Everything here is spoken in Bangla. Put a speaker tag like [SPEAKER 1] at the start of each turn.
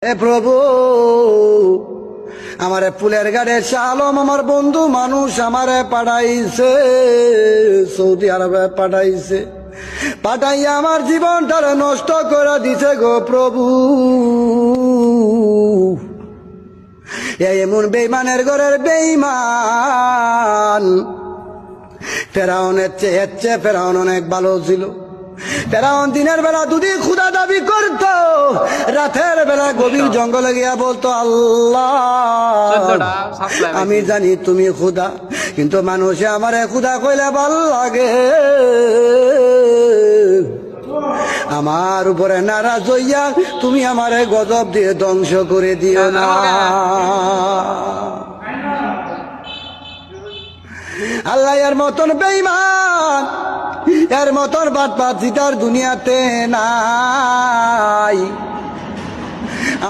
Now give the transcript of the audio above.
[SPEAKER 1] এ প্রভু, আমারে ফুলের গাড়ে শালম আমার বন্ধু মানুষ আমারে পাঠাইছে, সৌদি আরবে পাঠাইছে, পাঠাইয়া আমার জীবনটারে নষ্ট করে দিছে গো প্রভু। এমন বেঈমানের ঘরের বেঈমান। ফেরাউনের চেয়ে ফেরাউন অনেক ভালো ছিল। ফেরাউন দিনের বেলা দুদি ক্ষুধা দাবি করত, রাতের বেলা গভীর জঙ্গলে গিয়া বলতো, আল্লাহ আমি জানি তুমি ক্ষুধা, কিন্তু মানুষে আমারে ক্ষুধা কইলে ভাল লাগে, আমার উপরে নারাজ হইয়া তুমি আমারে গজব দিয়ে ধ্বংস করে দিও না। আল্লাহ এর মতন বেঈমান, এর মতন বাটপাত দুনিয়াতে নাই।